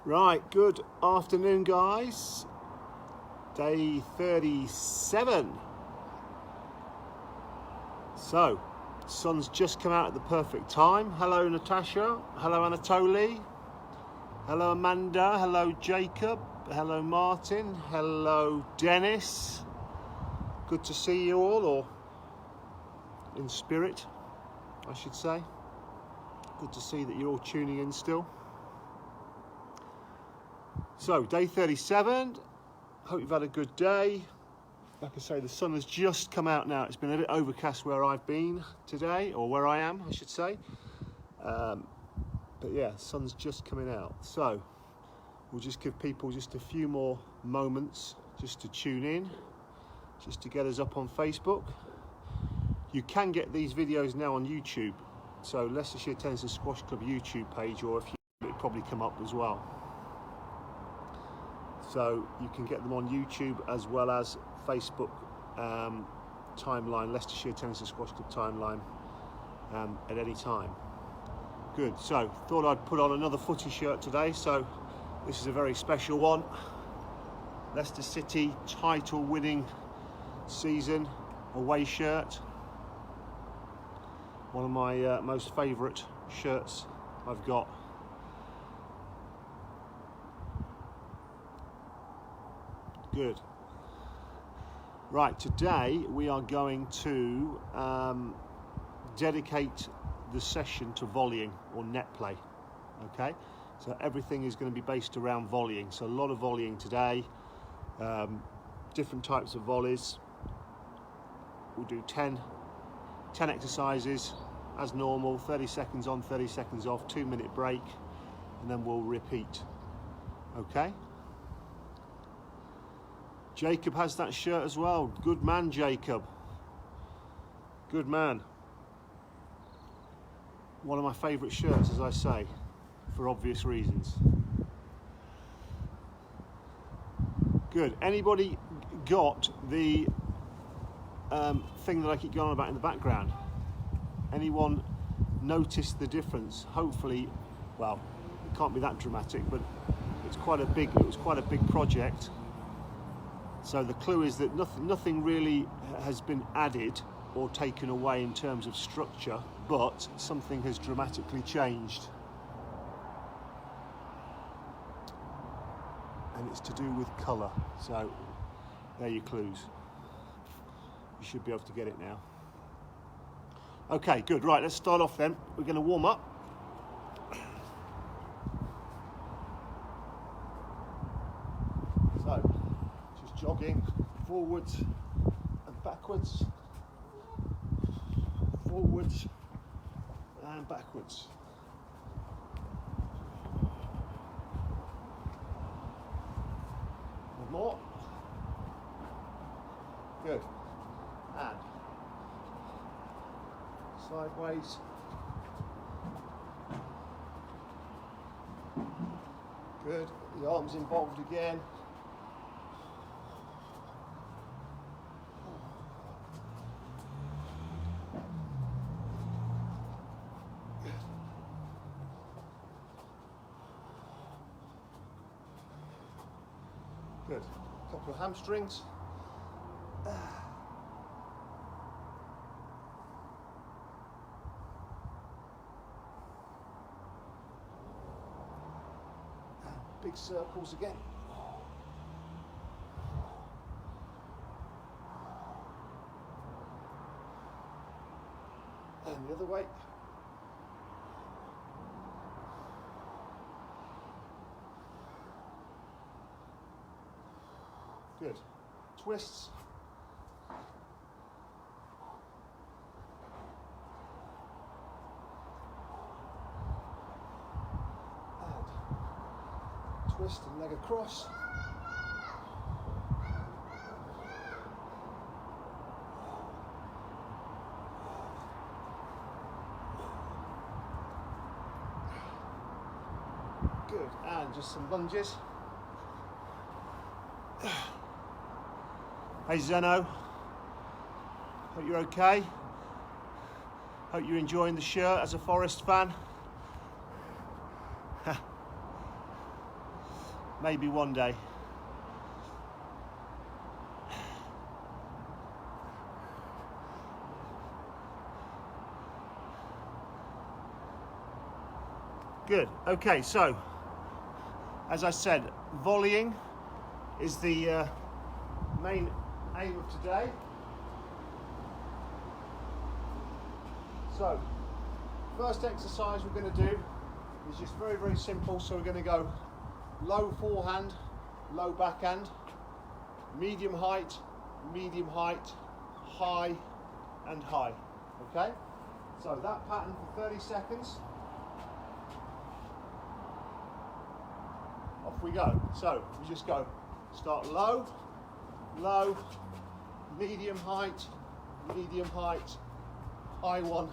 Right, good afternoon guys. Day 37. So, sun's just come out at the perfect time. Hello Natasha, hello Anatoly, hello Amanda, hello Jacob, hello Martin, hello Dennis. Good to see you all, or in spirit, I should say. Good to see that you're all tuning in still. So, day 37, hope you've had a good day. Like I say, the sun has just come out now. It's been a bit overcast where I've been today, or where I am, I should say. But yeah, sun's just coming out. So, we'll just give people just a few more moments just to tune in, just to get us up on Facebook. You can get these videos now on YouTube. So, Leicestershire Tennis and Squash Club YouTube page, or if you, it'll probably come up as well. So you can get them on YouTube as well as Facebook timeline, Leicestershire Tennis and Squash Club timeline at any time. Good, so thought I'd put on another footy shirt today, so this is a very special one. Leicester City title winning season away shirt. One of my most favourite shirts I've got. Good. Right, today we are going to dedicate the session to volleying or net play. Okay, so everything is going to be based around volleying. So a lot of volleying today, different types of volleys. We'll do 10 exercises as normal, 30 seconds on, 30 seconds off, 2-minute break, and then we'll repeat. Okay. Jacob has that shirt as well. Good man, Jacob. Good man. One of my favourite shirts, as I say, for obvious reasons. Good. Anybody got the thing that I keep going on about in the background? Anyone noticed the difference? Hopefully, well, it can't be that dramatic, but it was quite a big project. So the clue is that nothing really has been added or taken away in terms of structure, but something has dramatically changed. And it's to do with colour. So there are your clues. You should be able to get it now. Okay, good. Right, let's start off then. We're going to warm up. So, jogging forwards and backwards, forwards and backwards. One more. Good. And sideways. Good. The arms involved again. Good. A couple of hamstrings. Big circles again. And the other way. Good. Twists. And twist and leg across. Good. And just some lunges. Hey Zeno, hope you're okay. Hope you're enjoying the shirt as a Forest fan. maybe one day. Good. Okay, so as I said, volleying is the main aim of today. So, first exercise we're going to do is just very, very simple. So we're going to go low forehand, low backhand, medium height, high and high. Okay? So that pattern for 30 seconds. Off we go. So we just go, start low, low, medium height, high one,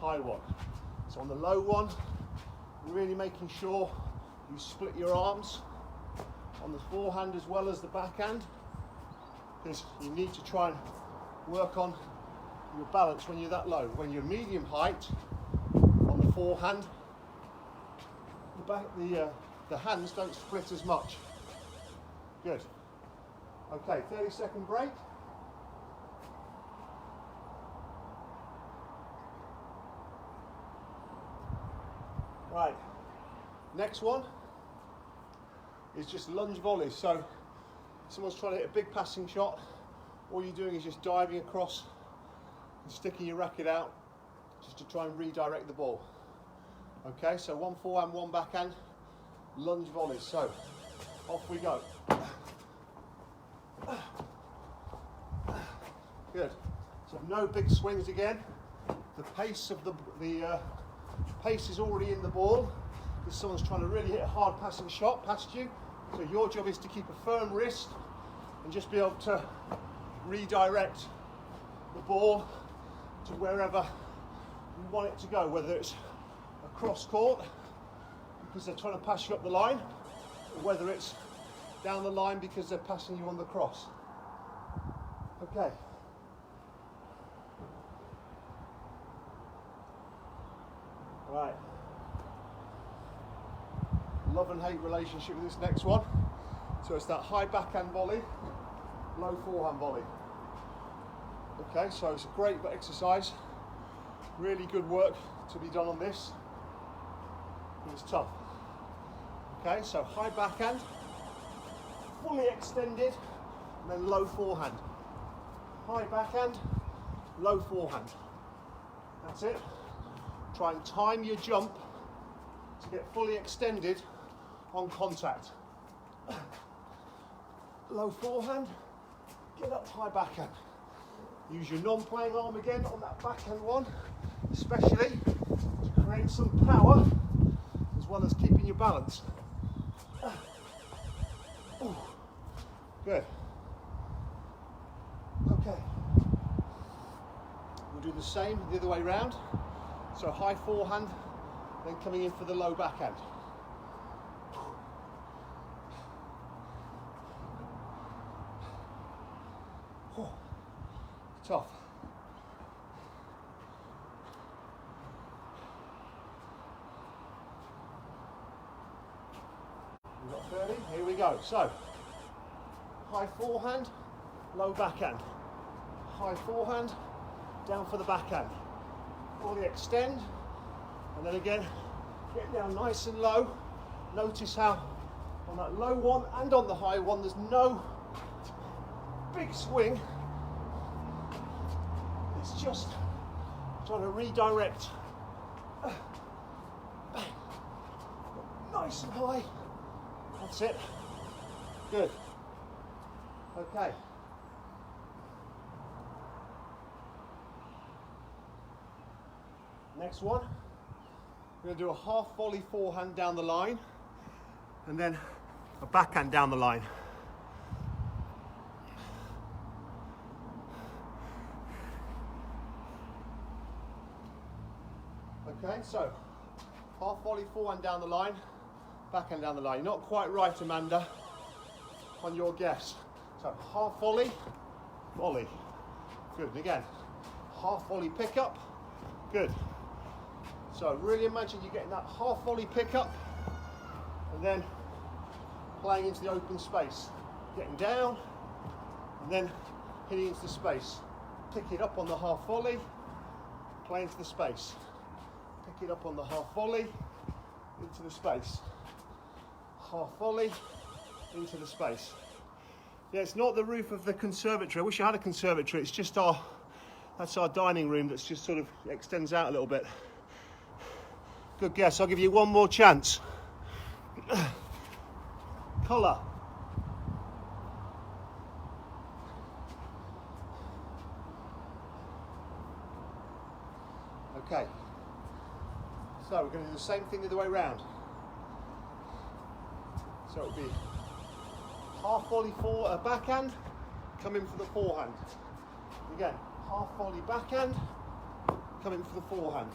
high one. So on the low one, really making sure you split your arms on the forehand as well as the backhand, because you need to try and work on your balance when you're that low. When you're medium height on the forehand, the hands don't split as much. Good. Okay, 30-second break. Right, next one is just lunge volleys. So someone's trying to hit a big passing shot, all you're doing is just diving across and sticking your racket out just to try and redirect the ball. Okay, so one forehand, one backhand, lunge volleys. So off we go. Good. So no big swings again. The pace of the pace is already in the ball because someone's trying to really hit a hard passing shot past you. So your job is to keep a firm wrist and just be able to redirect the ball to wherever you want it to go, whether it's across court because they're trying to pass you up the line, or whether it's down the line because they're passing you on the cross. Okay. Right. Love and hate relationship with this next one. So it's that high backhand volley, low forehand volley. Okay, so it's a great exercise. Really good work to be done on this. It's tough. Okay, so high backhand, fully extended, and then low forehand. High backhand, low forehand. That's it. Try and time your jump to get fully extended on contact. Low forehand, get up high backhand. Use your non-playing arm again on that backhand one, especially to create some power as well as keeping your balance. Good. Okay. We'll do the same the other way round. So high forehand, then coming in for the low backhand. Tough. We've got 30, here we go. So, high forehand, low backhand. High forehand, down for the backhand. Fully extend, and then again, get down nice and low. Notice how on that low one and on the high one, there's no big swing. It's just trying to redirect. Nice and high. That's it. Good. Okay. Next one, we're going to do a half volley forehand down the line and then a backhand down the line. Okay, so half volley forehand down the line, backhand down the line. You're not quite right, Amanda, on your guess. So half volley, volley. Good, and again, half volley pickup. Good. So really imagine you're getting that half volley pickup and then playing into the open space, getting down and then hitting into the space. Pick it up on the half volley, play into the space. Pick it up on the half volley, into the space. Half volley, into the space. Yeah, it's not the roof of the conservatory. I wish I had a conservatory. It's just that's our dining room that's just sort of extends out a little bit. Good guess. I'll give you one more chance. Colour. Okay. So we're going to do the same thing the other way around. So it'll be half volley backhand, come in for the forehand. Again, half volley backhand, come in for the forehand.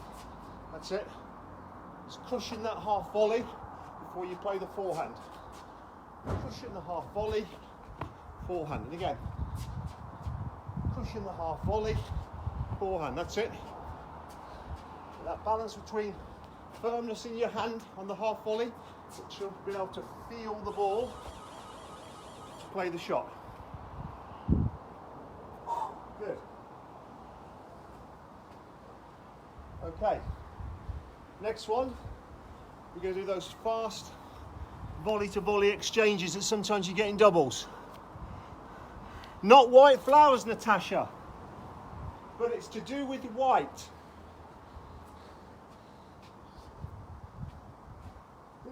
That's it. Just cushion that half volley before you play the forehand. Cushion the half volley, forehand. And again, cushion the half volley, forehand. That's it. That balance between firmness in your hand on the half volley, which you'll be able to feel the ball to play the shot. Good. Okay. Next one, we're going to do those fast volley to volley exchanges that sometimes you get in doubles. Not white flowers, Natasha, but it's to do with white.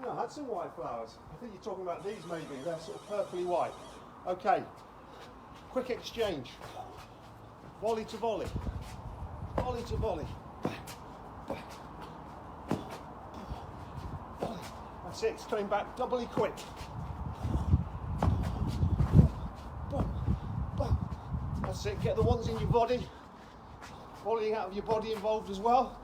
I had some white flowers. I think you're talking about these maybe. They're sort of purpley white. Okay. Quick exchange. Volley to volley. Volley to volley. That's it. It's coming back doubly quick. That's it. Get the ones in your body. Volleying out of your body involved as well.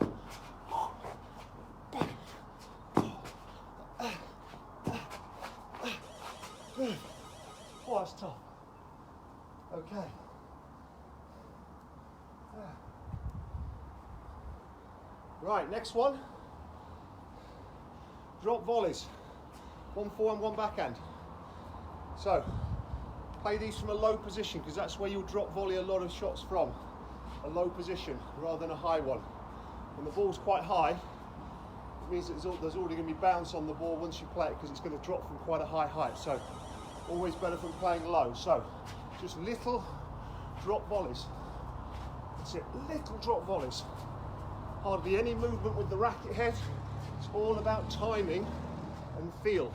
Good. Oh, that's tough. Okay. Right, next one. Drop volleys. One forehand, one backhand. So, play these from a low position because that's where you'll drop volley a lot of shots from. A low position rather than a high one. When the ball's quite high, it means that there's already going to be bounce on the ball once you play it because it's going to drop from quite a high height. So, always better from playing low. So, just little drop volleys. That's it, little drop volleys. Hardly any movement with the racket head. It's all about timing and feel.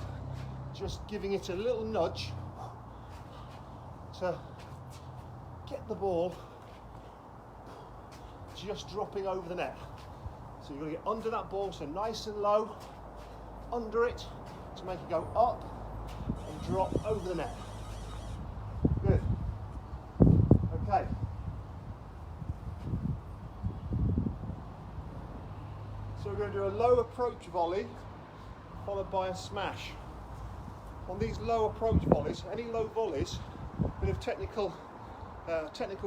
Just giving it a little nudge to get the ball just dropping over the net. So you've got to get under that ball, so nice and low, under it to make it go up and drop over the net. Good. Okay. So we're going to do a low approach volley followed by a smash. On these low approach volleys, any low volleys, a bit of technical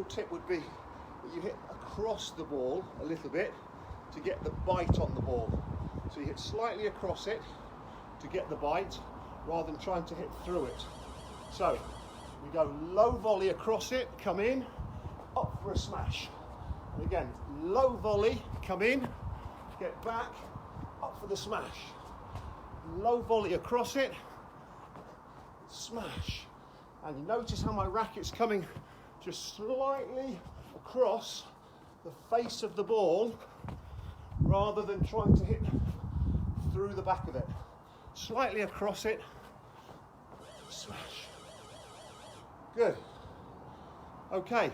tip would be that you hit across the ball a little bit to get the bite on the ball. So you hit slightly across it to get the bite rather than trying to hit through it. So we go low volley across it, come in, up for a smash. And again, low volley, come in, get back, up for the smash. Low volley across it, smash. And you notice how my racket's coming just slightly across the face of the ball rather than trying to hit through the back of it. Slightly across it, smash. Good. Okay,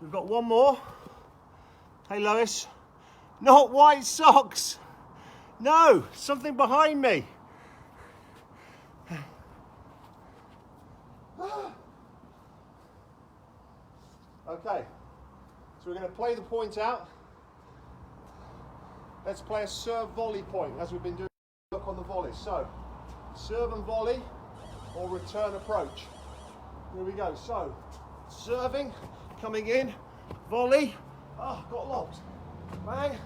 we've got one more. Hey Lois. Not white socks. No, something behind me. Okay, so we're going to play the point out. Let's play a serve volley point as we've been doing work on the volley. So, serve and volley or return approach. Here we go. So, serving, coming in, volley. Oh, got locked. Bang.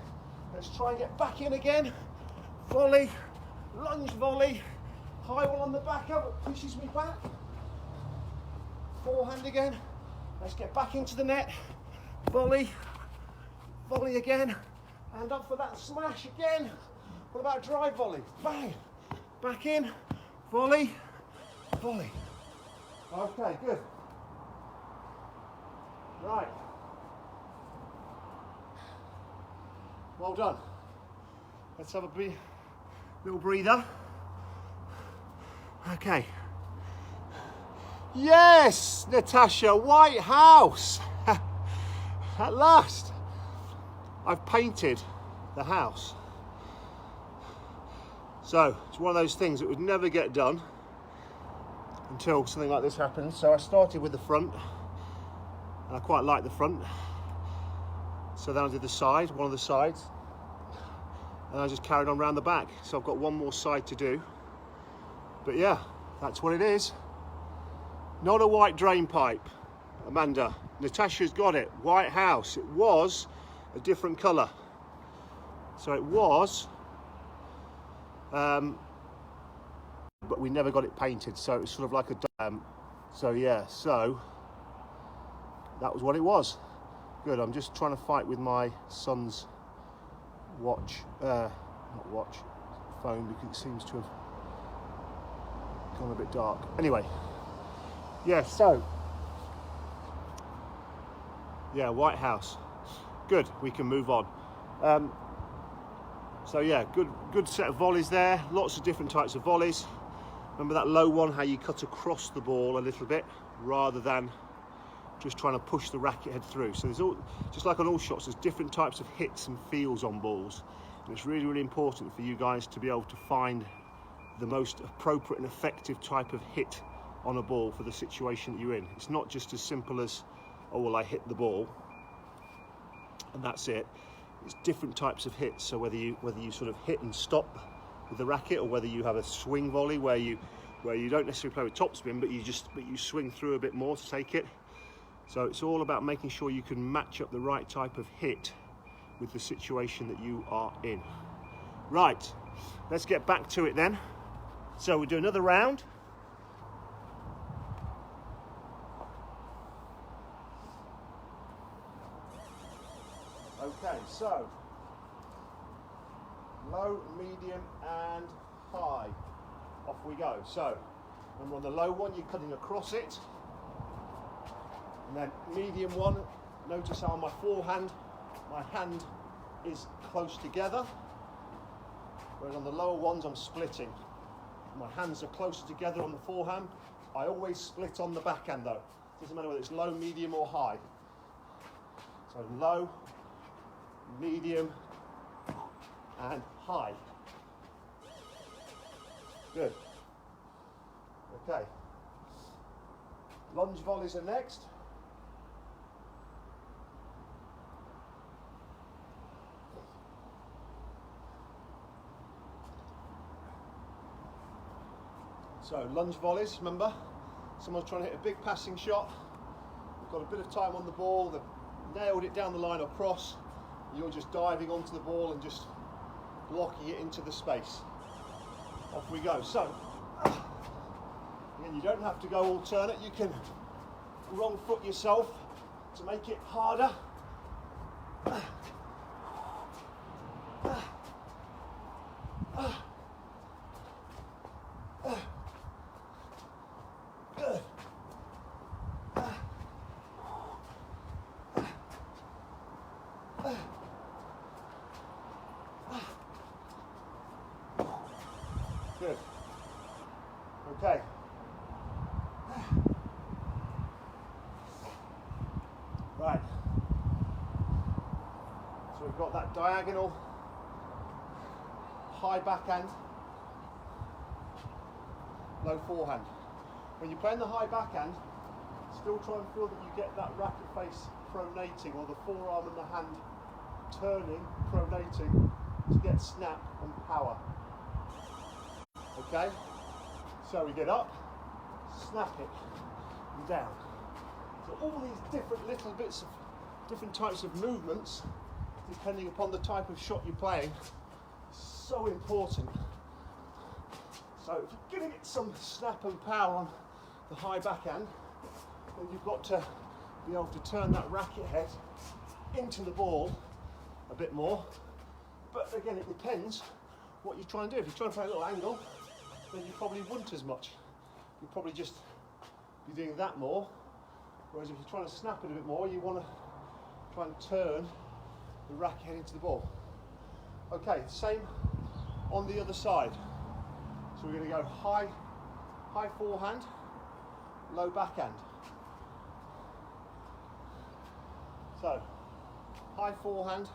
Let's try and get back in again. Volley, lunge volley, High one on the back up, it pushes me back. Forehand again. Let's get back into the net. Volley. Volley again. And up for that smash again. What about drive volley? Bang. Back in. Volley. Volley. Okay, good. Right. Well done. Let's have a little breather. Okay. Yes, Natasha, White House. At last. I've painted the house. So it's one of those things that would never get done until something like this happens. So I started with the front, and I quite like the front. So then I did the side, one of the sides, and I just carried on around the back. So I've got one more side to do. But yeah, that's what it is. Not a white drain pipe, Amanda. Natasha's got it. White House. It was a different colour. So it was, but we never got it painted. So it was sort of like a, so yeah, so that was what it was. Good, I'm just trying to fight with my son's watch, not watch, phone, because it seems to have gone a bit dark. Anyway, yeah, so, yeah, White House. Good, we can move on. So yeah, good set of volleys there. Lots of different types of volleys. Remember that low one, how you cut across the ball a little bit, rather than just trying to push the racket head through. So there's all, just like on all shots, there's different types of hits and feels on balls. And it's really, really important for you guys to be able to find the most appropriate and effective type of hit on a ball for the situation that you're in. It's not just as simple as, oh, well, I hit the ball and that's it. It's different types of hits. So whether you sort of hit and stop with the racket, or whether you have a swing volley where you don't necessarily play with topspin, but you swing through a bit more to take it. So it's all about making sure you can match up the right type of hit with the situation that you are in. Right, let's get back to it then. So we'll do another round. Okay, so low, medium and high. Off we go. So remember, on the low one, you're cutting across it. And then medium one, notice how on my forehand, my hand is close together. Whereas on the lower ones, I'm splitting. My hands are closer together on the forehand. I always split on the backhand though. Doesn't matter whether it's low, medium or high. So low, medium and high. Good. Okay. Lunge volleys are next. So lunge volleys, remember, someone's trying to hit a big passing shot, they've got a bit of time on the ball, they've nailed it down the line or cross, you're just diving onto the ball and just blocking it into the space. Off we go. So, again, you don't have to go alternate, you can wrong foot yourself to make it harder. Good. Good. Okay. Right. So we've got that diagonal high backhand, low forehand. When you're playing the high backhand, still try and feel that you get that racket face pronating, or the forearm and the hand turning, pronating, to get snap and power. Okay? So we get up, snap it, and down. So all these different little bits of different types of movements, depending upon the type of shot you're playing, so important. So if you're going to get some snap and power on the high backhand, then you've got to be able to turn that racket head into the ball a bit more. But again, it depends what you're trying to do. If you're trying to play a little angle, then you probably wouldn't as much. You'll probably just be doing that more. Whereas if you're trying to snap it a bit more, you want to try and turn the racket head into the ball. Okay, same on the other side. So we're going to go high forehand, low backhand. So, high forehand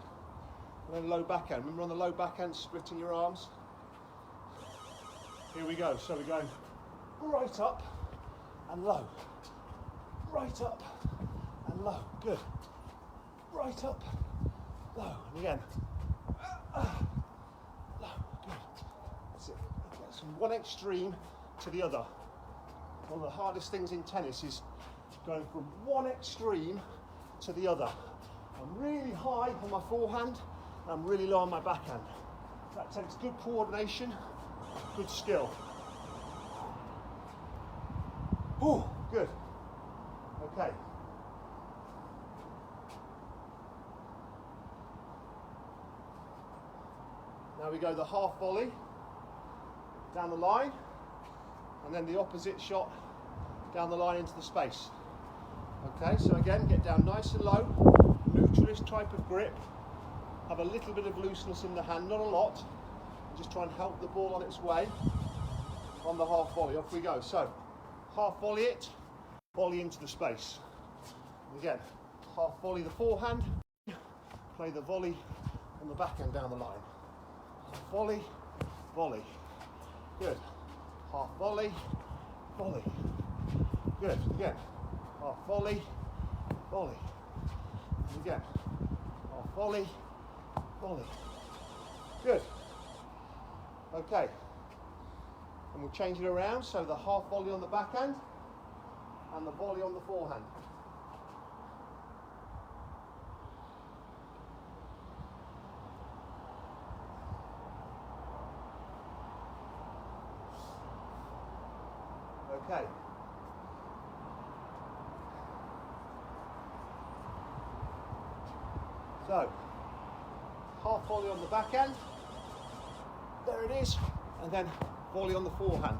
and then low backhand. Remember on the low backhand, splitting your arms. Here we go. So we're going right up and low. Right up and low. Good. Right up, low. And again. Low. Good. That's it. That's from one extreme to the other. One of the hardest things in tennis is going from one extreme to the other. I'm really high on my forehand and I'm really low on my backhand. That takes good coordination, good skill. Ooh, good. Okay. Now we go the half volley down the line and then the opposite shot down the line into the space. Okay, so again, get down nice and low, neutralist type of grip, have a little bit of looseness in the hand, not a lot, and just try and help the ball on its way on the half volley. Off we go. So, half volley it, volley into the space. And again, half volley the forehand, play the volley on the backhand down the line. Half volley, volley. Good. Half volley, volley. Good. Again. Half volley, volley. And again. Half volley, volley. Good. Okay. And we'll change it around. So the half volley on the backhand and the volley on the forehand. Okay. So, half volley on the backhand, there it is, and then volley on the forehand.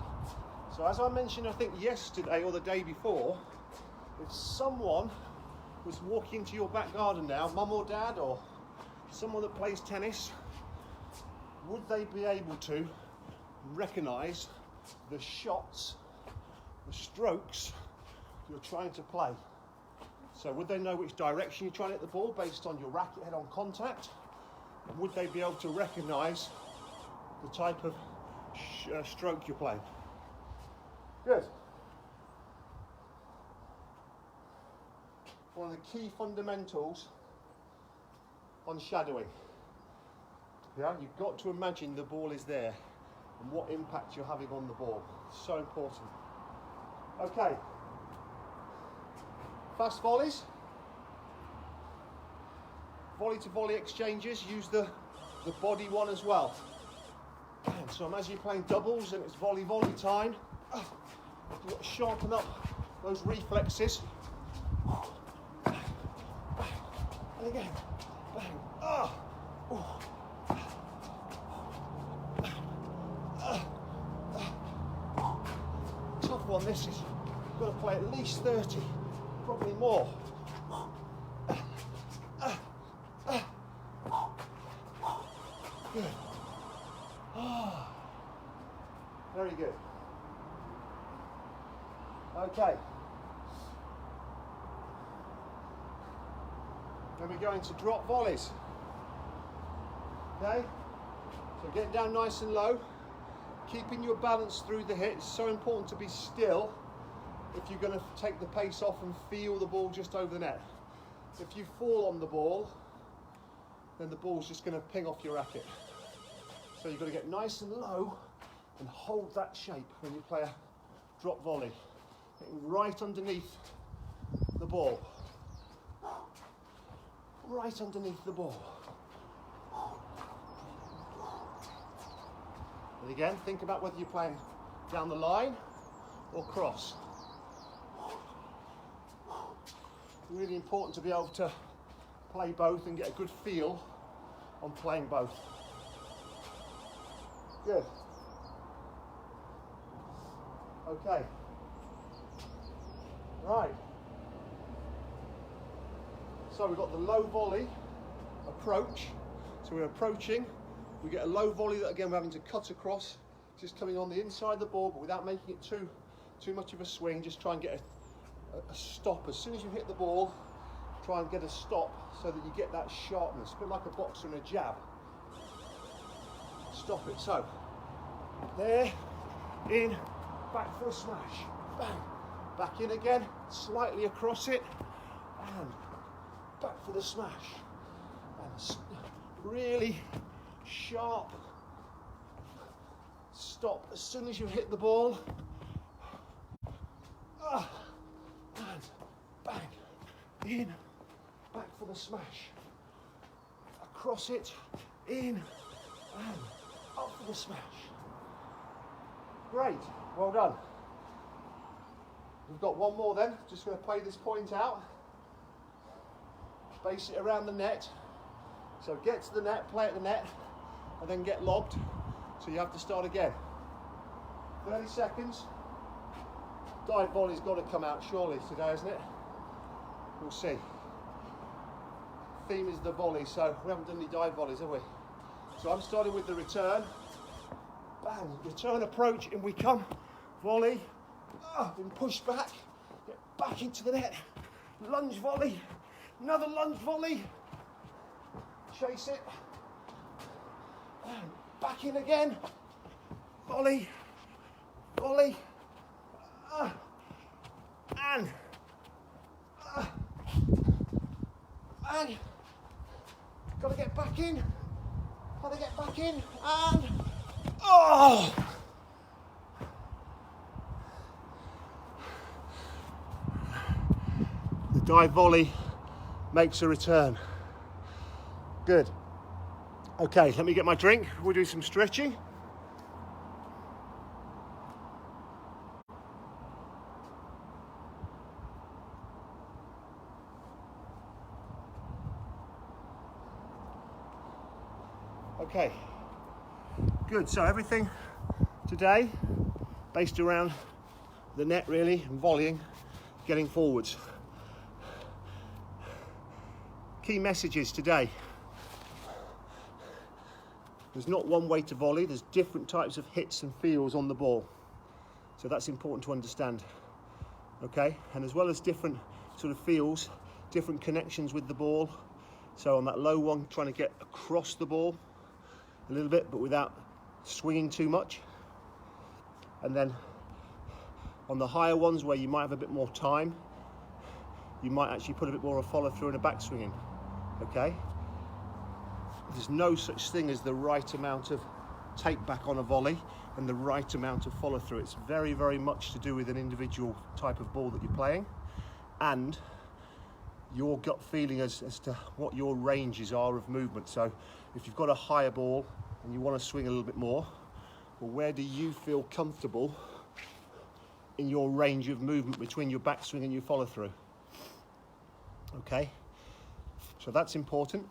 So as I mentioned, I think yesterday or the day before, if someone was walking into your back garden now, mum or dad or someone that plays tennis, would they be able to recognise the shots, the strokes you're trying to play? So would they know which direction you're trying to hit the ball based on your racket head on contact? And would they be able to recognise the type of stroke you're playing? Good. One of the key fundamentals on shadowing. Yeah, you've got to imagine the ball is there and what impact you're having on the ball. So important. Okay. Fast volleys. Volley to volley exchanges, use the body one as well. So as you're playing doubles and it's volley time, you've got to sharpen up those reflexes. And again, bang, tough one this is. You've got to play at least 30, probably more. Good. Very good. Okay. Then we go into drop volleys. Okay? So get down nice and low, keeping your balance through the hit. It's so important to be still if you're going to take the pace off and feel the ball just over the net. If you fall on the ball, then the ball's just going to ping off your racket. So you've got to get nice and low and hold that shape when you play a drop volley. Getting right underneath the ball. Right underneath the ball. And again, think about whether you're playing down the line or cross. Really important to be able to play both and get a good feel on playing both. Good. Okay. Right. So we've got the low volley approach. So we're approaching. We get a low volley that again we're having to cut across, just coming on the inside of the ball, but without making it too much of a swing. Just try and get a stop. As soon as you hit the ball, try and get a stop so that you get that sharpness. A bit like a boxer and a jab. Stop it. So, there, in, back for a smash. Bang. Back in again, slightly across it, and back for the smash. And really sharp stop as soon as you hit the ball. And bang. In, back for the smash. Across it, in, and up for the smash. Great, well done. We've got one more then, just going to play this point out. Base it around the net. So get to the net, play at the net, and then get lobbed. So you have to start again. 30 seconds. Dive volley's got to come out surely today, isn't it? We'll see. Theme is the volley, so we haven't done any dive volleys, have we? So I'm starting with the return. Bang, return approach, in we come. Volley. Then push back, get back into the net, lunge volley, another lunge volley, chase it, and back in again, volley, volley, and gotta get back in, and oh! Dive volley makes a return. Good. Okay, let me get my drink. We'll do some stretching. Okay, good. So everything today based around the net really and volleying, getting forwards. Key messages today. There's not one way to volley, there's different types of hits and feels on the ball. So that's important to understand. Okay, and as well as different sort of feels, different connections with the ball. So on that low one, trying to get across the ball a little bit, but without swinging too much. And then on the higher ones where you might have a bit more time, you might actually put a bit more of a follow through and a backswinging. Okay? There's no such thing as the right amount of take back on a volley and the right amount of follow through. It's very, very much to do with an individual type of ball that you're playing and your gut feeling as to what your ranges are of movement. So if you've got a higher ball and you want to swing a little bit more, well, where do you feel comfortable in your range of movement between your backswing and your follow through? Okay, so that's important.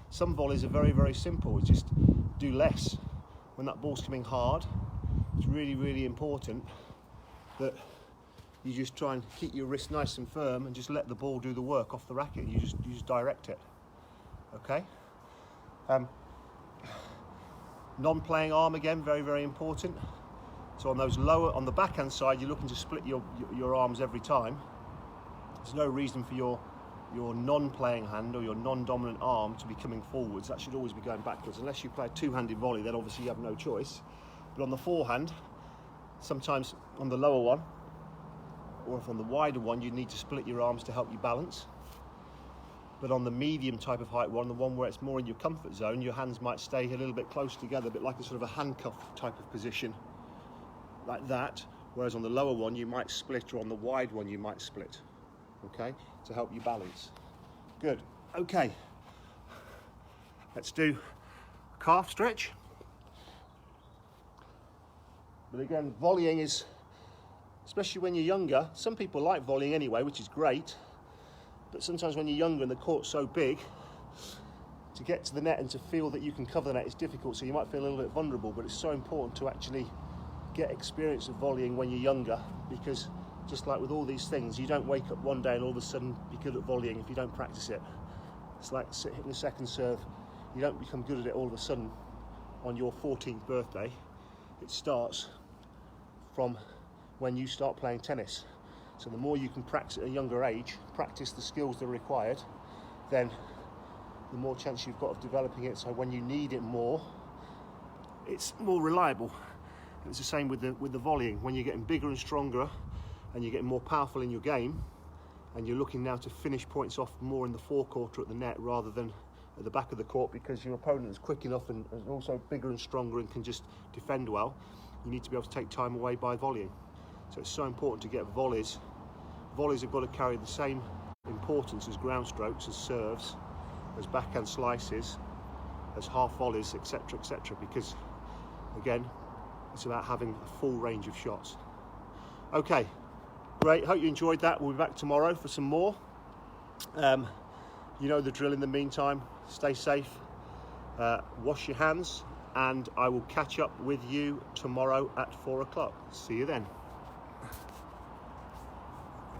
Some volleys are very, very simple. It's just do less. When that ball's coming hard, it's really, really important that you just try and keep your wrist nice and firm and just let the ball do the work off the racket. You just direct it. Okay. Non-playing arm again, very, very important. So on those lower, on the backhand side, you're looking to split your arms every time. There's no reason for your non-playing hand or your non-dominant arm to be coming forwards. That should always be going backwards. Unless you play a two-handed volley, then obviously you have no choice. But on the forehand, sometimes on the lower one, or if on the wider one, you need to split your arms to help you balance. But on the medium type of height one, the one where it's more in your comfort zone, your hands might stay a little bit close together, a bit like a sort of a handcuff type of position, like that. Whereas on the lower one, you might split, or on the wide one, you might split. Okay, to help you balance. Good. Okay, let's do calf stretch. But again, volleying is, especially when you're younger, some people like volleying anyway, which is great, but sometimes when you're younger and the court's so big, to get to the net and to feel that you can cover the net is difficult, so you might feel a little bit vulnerable, but it's so important to actually get experience of volleying when you're younger, because just like with all these things, you don't wake up one day and all of a sudden be good at volleying if you don't practice it. It's like hitting a second serve. You don't become good at it all of a sudden on your 14th birthday. It starts from when you start playing tennis. So the more you can practice at a younger age, practice the skills that are required, then the more chance you've got of developing it, so when you need it more, it's more reliable. And it's the same with the volleying. When you're getting bigger and stronger and you're getting more powerful in your game, and you're looking now to finish points off more in the forecourt or at the net rather than at the back of the court, because your opponent is quick enough and is also bigger and stronger and can just defend well, you need to be able to take time away by volleying. So it's so important to get volleys. Volleys have got to carry the same importance as ground strokes, as serves, as backhand slices, as half volleys, etc., etc., because again, it's about having a full range of shots. Okay, great, hope you enjoyed that. We'll be back tomorrow for some more. You know the drill. In the meantime, stay safe, wash your hands, and I will catch up with you tomorrow at 4 o'clock. See you then.